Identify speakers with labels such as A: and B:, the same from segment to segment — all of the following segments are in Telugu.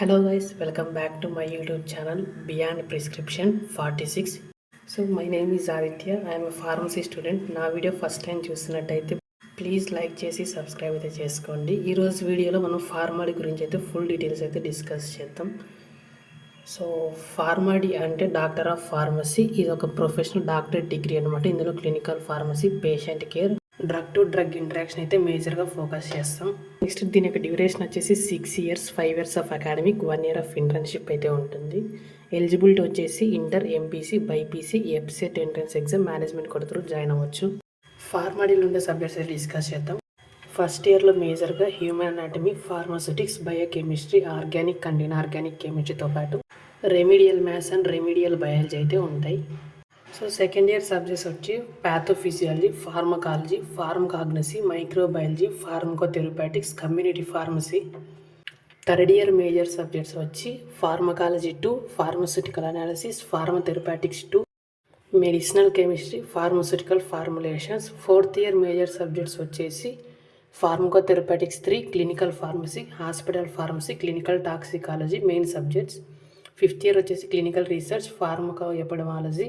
A: Hello guys, welcome back to my YouTube channel Beyond Prescription 46. So my name is Aditya. I am a pharmacy student. నా వీడియో ఫస్ట్ టైం చూస్తున్నట్టయితే ప్లీజ్ లైక్ చేసి సబ్స్క్రైబ్ అయితే చేసుకోండి. ఈరోజు వీడియోలో మనం ఫార్మాడీ గురించి అయితే ఫుల్ డీటెయిల్స్ అయితే డిస్కస్ చేద్దాం. సో ఫార్మాడీ అంటే డాక్టర్ ఆఫ్ ఫార్మసీ. ఇది ఒక ప్రొఫెషనల్ డాక్టరేట్ డిగ్రీ అనమాట. ఇందులో clinical pharmacy, patient care, drug to drug interaction అయితే మేజర్గా ఫోకస్ చేస్తాం. నెక్స్ట్ దీని యొక్క డ్యూరేషన్ వచ్చేసి 6 years, 5 years of academic, 1 year of internship అయితే ఉంటుంది. ఎలిజిబిలిటీ వచ్చేసి inter, MPC, BiPC, ఎఫ్సెట్ entrance exam, management కూడా త్రూ జాయిన్ అవ్వచ్చు. ఫార్మాడీలో ఉండే సబ్జెక్ట్స్ అయితే డిస్కస్ చేద్దాం. ఫస్ట్ ఇయర్లో మేజర్గా human anatomy, pharmaceutics, biochemistry, organic and inorganic కెమిస్ట్రీతో పాటు remedial maths and remedial biology అయితే ఉంటాయి. సో సెకండ్ ఇయర్ సబ్జెక్ట్స్ వచ్చి pathophysiology, pharmacology, pharmacognosy, microbiology, pharmacotherapeutics, community pharmacy. Third year major subjects వచ్చి pharmacology 2, pharmaceutical analysis, pharmacotherapeutics 2, medicinal chemistry, pharmaceutical formulations. Fourth year major subjects వచ్చేసి pharmacotherapeutics 3, clinical pharmacy, hospital pharmacy, clinical toxicology main subjects. Fifth year వచ్చేసి clinical research, pharmacoepidemiology,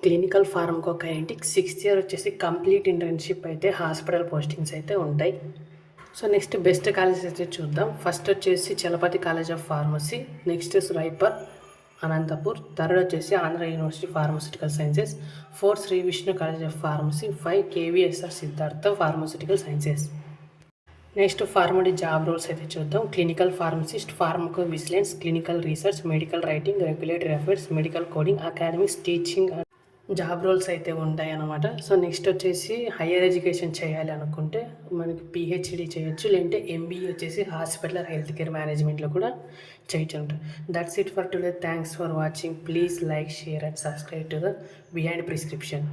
A: clinical pharmacokinetics. Sixth year వచ్చేసి కంప్లీట్ ఇంటర్న్షిప్ అయితే హాస్పిటల్ పోస్టింగ్స్ అయితే ఉంటాయి. సో నెక్స్ట్ బెస్ట్ కాలేజెస్ అయితే చూద్దాం. ఫస్ట్ వచ్చేసి Chalapathi college of pharmacy, next RIPER Anantapur, third వచ్చేసి Andhra university pharmaceutical sciences, fourth Sri Vishnu college of pharmacy, 5 KVSR Siddhartha pharmaceutical sciences. Next PharmD job roles అయితే చూద్దాం. Clinical pharmacist, pharmacovigilance, clinical research, medical writing, regulatory affairs, medical coding, academics, teaching job roles అయితే ఉంటాయి అన్నమాట. సో నెక్స్ట్ వచ్చేసి హయ్యర్ ఎడ్యుకేషన్ చేయాలి అనుకుంటే మనకి పిహెచ్డి చేయొచ్చు, లేదంటే ఎంబీఏ వచ్చేసి హాస్పిటల్ హెల్త్ కేర్ మేనేజ్మెంట్లో కూడా చేయొచ్చు ఉంటుంది. That's it for today. Thanks for watching. Please like, share and subscribe to the behind prescription.